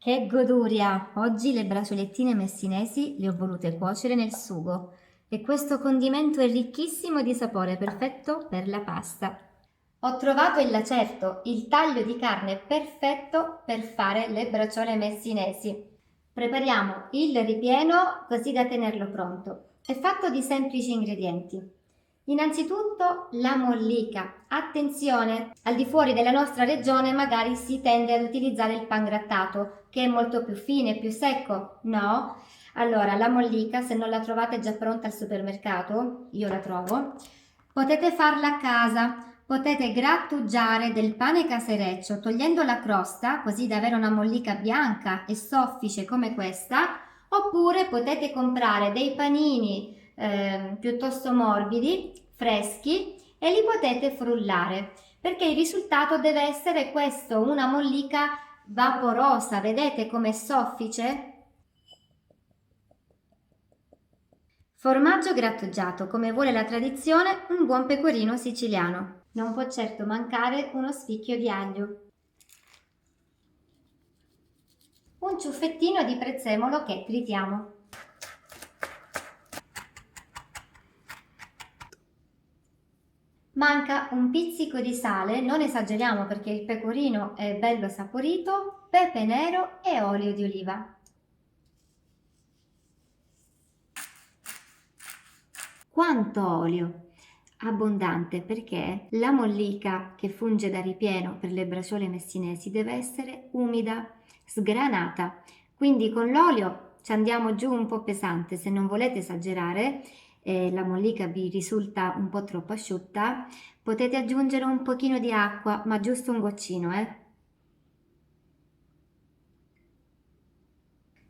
Che goduria! Oggi le braciolettine messinesi le ho volute cuocere nel sugo e questo condimento è ricchissimo di sapore, perfetto per la pasta. Ho trovato il lacerto, il taglio di carne perfetto per fare le braciole messinesi. Prepariamo il ripieno così da tenerlo pronto. È fatto di semplici ingredienti. Innanzitutto la mollica. Attenzione, al di fuori della nostra regione magari si tende ad utilizzare il pangrattato, che è molto più fine, più secco. No? Allora, la mollica, se non la trovate già pronta al supermercato, io la trovo, potete farla a casa. Potete grattugiare del pane casereccio togliendo la crosta così da avere una mollica bianca e soffice come questa, oppure potete comprare dei panini piuttosto morbidi, freschi e li potete frullare perché il risultato deve essere questo, una mollica vaporosa, vedete com'è soffice? Formaggio grattugiato, come vuole la tradizione, un buon pecorino siciliano. Non può certo mancare uno spicchio di aglio. Un ciuffettino di prezzemolo che tritiamo. Manca un pizzico di sale, non esageriamo perché il pecorino è bello saporito, pepe nero e olio di oliva. Quanto olio? Abbondante perché la mollica che funge da ripieno per le braciole messinesi deve essere umida, sgranata, quindi con l'olio ci andiamo giù un po' pesante. Se non volete esagerare e la mollica vi risulta un po' troppo asciutta, potete aggiungere un pochino di acqua, ma giusto un goccino,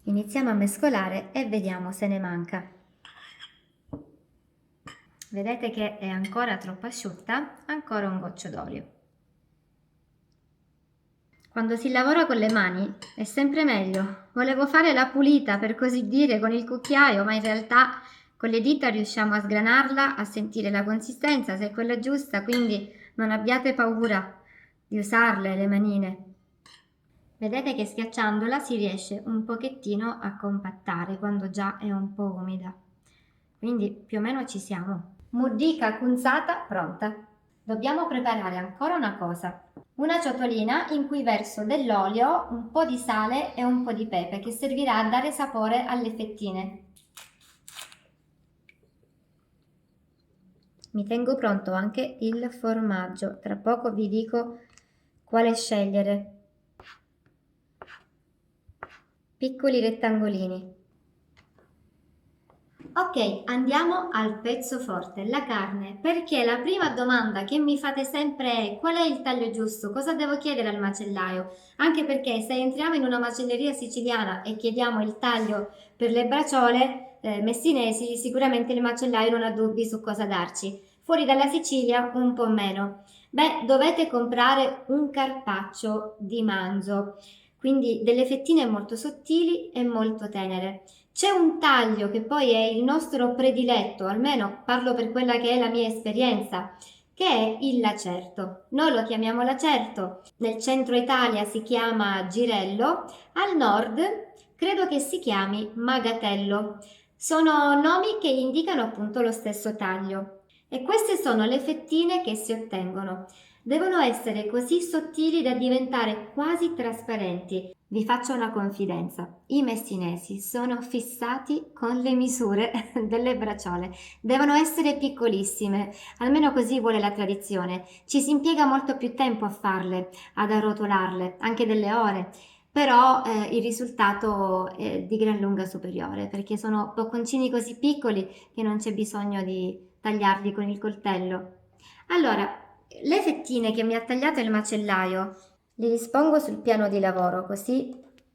Iniziamo a mescolare e vediamo se ne manca. Vedete che è ancora troppo asciutta? Ancora un goccio d'olio. Quando si lavora con le mani è sempre meglio. Volevo fare la pulita, per così dire, con il cucchiaio, ma in realtà con le dita riusciamo a sgranarla, a sentire la consistenza, se è quella giusta, quindi non abbiate paura di usarle le manine. Vedete che schiacciandola si riesce un pochettino a compattare quando già è un po' umida. Quindi più o meno ci siamo. Muddica cunzata pronta. Dobbiamo preparare ancora una cosa. Una ciotolina in cui verso dell'olio, un po' di sale e un po' di pepe che servirà a dare sapore alle fettine. Mi tengo pronto anche il formaggio. Tra poco vi dico quale scegliere. Piccoli rettangolini. Ok, andiamo al pezzo forte, la carne, perché la prima domanda che mi fate sempre è qual è il taglio giusto, cosa devo chiedere al macellaio? Anche perché se entriamo in una macelleria siciliana e chiediamo il taglio per le braciole messinesi, sicuramente il macellaio non ha dubbi su cosa darci. Fuori dalla Sicilia un po' meno. Beh, dovete comprare un carpaccio di manzo, quindi delle fettine molto sottili e molto tenere. C'è un taglio che poi è il nostro prediletto, almeno parlo per quella che è la mia esperienza, che è il lacerto. Noi lo chiamiamo lacerto, nel centro Italia si chiama girello, al nord credo che si chiami magatello. Sono nomi che indicano appunto lo stesso taglio. E queste sono le fettine che si ottengono. Devono essere così sottili da diventare quasi trasparenti. Vi faccio una confidenza, i messinesi sono fissati con le misure delle braciole, devono essere piccolissime, almeno così vuole la tradizione, ci si impiega molto più tempo a farle, ad arrotolarle, anche delle ore, però il risultato è di gran lunga superiore, perché sono bocconcini così piccoli che non c'è bisogno di tagliarli con il coltello. Allora, le fettine che mi ha tagliato il macellaio li dispongo sul piano di lavoro, così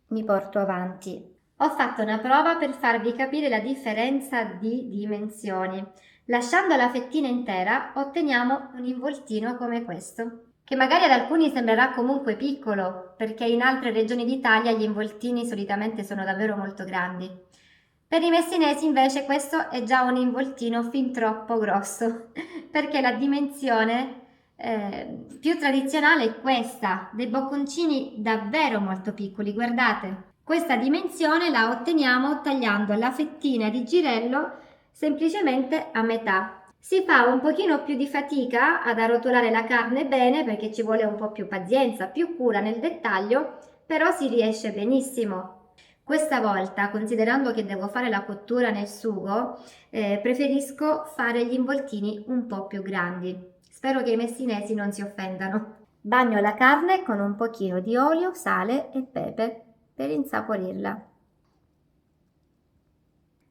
mi porto avanti. Ho fatto una prova per farvi capire la differenza di dimensioni. Lasciando la fettina intera otteniamo un involtino come questo, che magari ad alcuni sembrerà comunque piccolo, perché in altre regioni d'Italia gli involtini solitamente sono davvero molto grandi. Per i messinesi invece questo è già un involtino fin troppo grosso, perché la dimensione più tradizionale è questa, dei bocconcini davvero molto piccoli, guardate. Questa dimensione la otteniamo tagliando la fettina di girello semplicemente a metà. Si fa un pochino più di fatica ad arrotolare la carne bene perché ci vuole un po' più pazienza, più cura nel dettaglio, però si riesce benissimo. Questa volta, considerando che devo fare la cottura nel sugo, preferisco fare gli involtini un po' più grandi. Spero che i messinesi non si offendano. Bagno la carne con un pochino di olio, sale e pepe per insaporirla.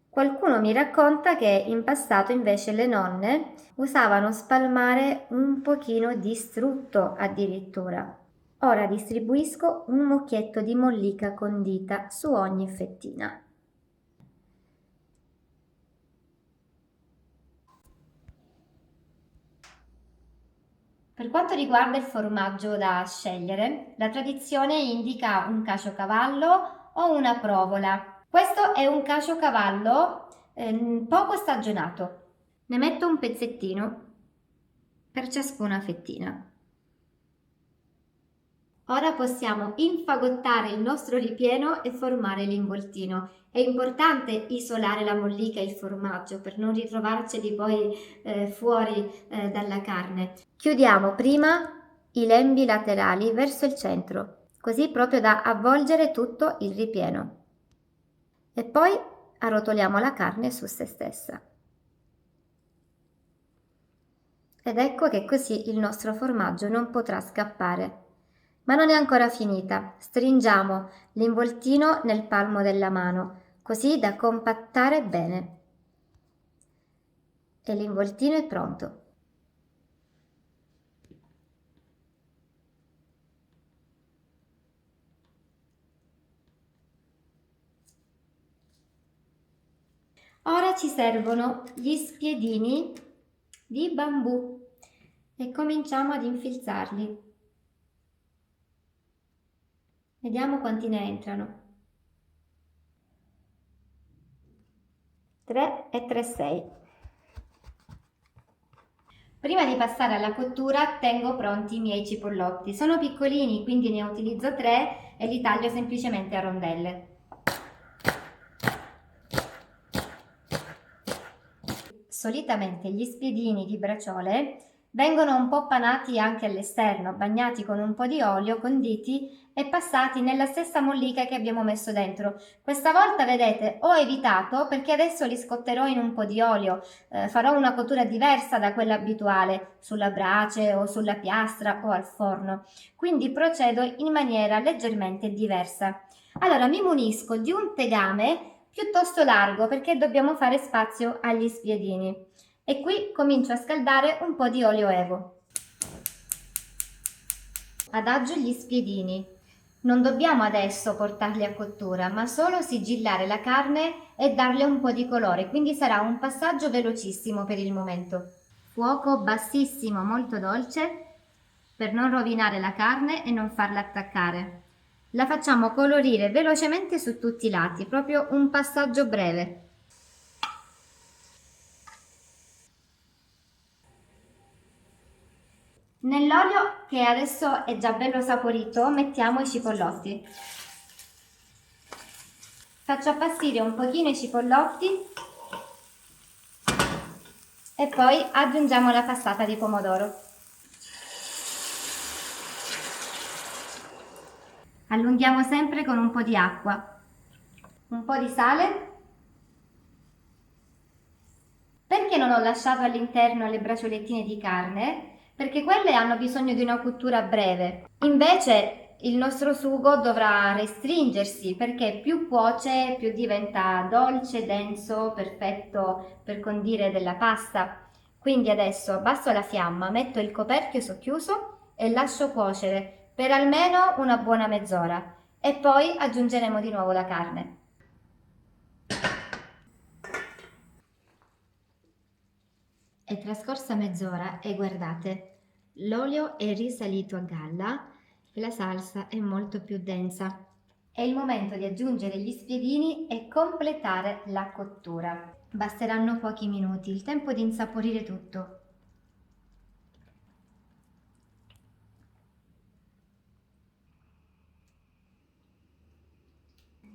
Qualcuno mi racconta che in passato invece le nonne usavano spalmare un pochino di strutto addirittura. Ora distribuisco un mucchietto di mollica condita su ogni fettina. Per quanto riguarda il formaggio da scegliere, la tradizione indica un caciocavallo o una provola. Questo è un caciocavallo poco stagionato. Ne metto un pezzettino per ciascuna fettina. Ora possiamo infagottare il nostro ripieno e formare l'involtino. È importante isolare la mollica e il formaggio per non ritrovarceli poi fuori dalla carne. Chiudiamo prima i lembi laterali verso il centro, così proprio da avvolgere tutto il ripieno. E poi arrotoliamo la carne su se stessa. Ed ecco che così il nostro formaggio non potrà scappare. Ma non è ancora finita. Stringiamo l'involtino nel palmo della mano, così da compattare bene. E l'involtino è pronto. Ora ci servono gli spiedini di bambù e cominciamo ad infilzarli. Vediamo quanti ne entrano. 3 e 3, 6. Prima di passare alla cottura tengo pronti i miei cipollotti. Sono piccolini, quindi ne utilizzo 3 e li taglio semplicemente a rondelle. Solitamente gli spiedini di braciole vengono un po' panati anche all'esterno, bagnati con un po' di olio, conditi e passati nella stessa mollica che abbiamo messo dentro. Questa volta, vedete, ho evitato perché adesso li scotterò in un po' di olio, farò una cottura diversa da quella abituale, sulla brace o sulla piastra o al forno, quindi procedo in maniera leggermente diversa. Allora mi munisco di un tegame piuttosto largo perché dobbiamo fare spazio agli spiedini e qui comincio a scaldare un po' di olio evo. Adagio gli spiedini. Non dobbiamo adesso portarli a cottura, ma solo sigillare la carne e darle un po' di colore, quindi sarà un passaggio velocissimo per il momento. Fuoco bassissimo, molto dolce, per non rovinare la carne e non farla attaccare. La facciamo colorire velocemente su tutti i lati, proprio un passaggio breve. Nell'olio che adesso è già bello saporito mettiamo i cipollotti. Faccio appassire un pochino i cipollotti e poi aggiungiamo la passata di pomodoro. Allunghiamo sempre con un po' di acqua, un po' di sale. Perché non ho lasciato all'interno le braciolettine di carne? Perché quelle hanno bisogno di una cottura breve. Invece il nostro sugo dovrà restringersi perché più cuoce, più diventa dolce, denso, perfetto per condire della pasta. Quindi adesso abbasso la fiamma, metto il coperchio socchiuso e lascio cuocere per almeno una buona mezz'ora e poi aggiungeremo di nuovo la carne. È trascorsa mezz'ora e guardate, l'olio è risalito a galla e la salsa è molto più densa. È il momento di aggiungere gli spiedini e completare la cottura. Basteranno pochi minuti, il tempo di insaporire tutto.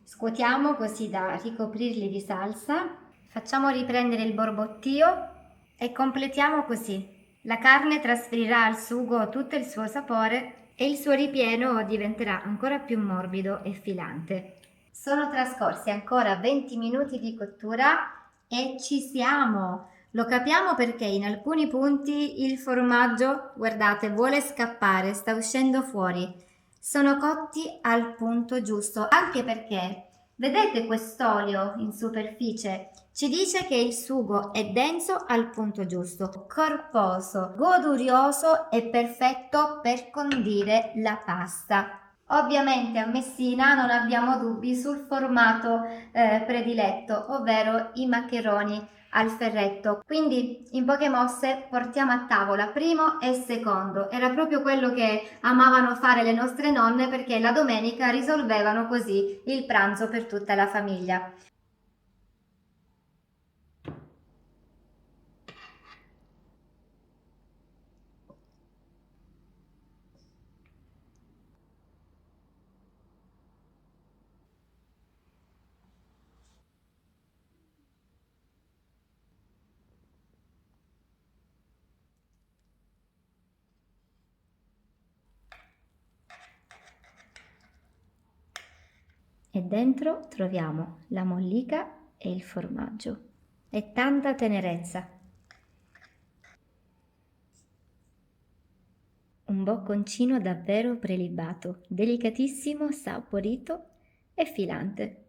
Scuotiamo così da ricoprirli di salsa, facciamo riprendere il borbottio e completiamo così. La carne trasferirà al sugo tutto il suo sapore e il suo ripieno diventerà ancora più morbido e filante. Sono trascorsi ancora 20 minuti di cottura e ci siamo! Lo capiamo perché in alcuni punti il formaggio, guardate, vuole scappare, sta uscendo fuori. Sono cotti al punto giusto, anche perché, vedete quest'olio in superficie? Ci dice che il sugo è denso al punto giusto, corposo, godurioso e perfetto per condire la pasta. Ovviamente a Messina non abbiamo dubbi sul formato prediletto, ovvero i maccheroni al ferretto. Quindi in poche mosse portiamo a tavola primo e secondo. Era proprio quello che amavano fare le nostre nonne perché la domenica risolvevano così il pranzo per tutta la famiglia. E dentro troviamo la mollica e il formaggio. E tanta tenerezza. Un bocconcino davvero prelibato, delicatissimo, saporito e filante.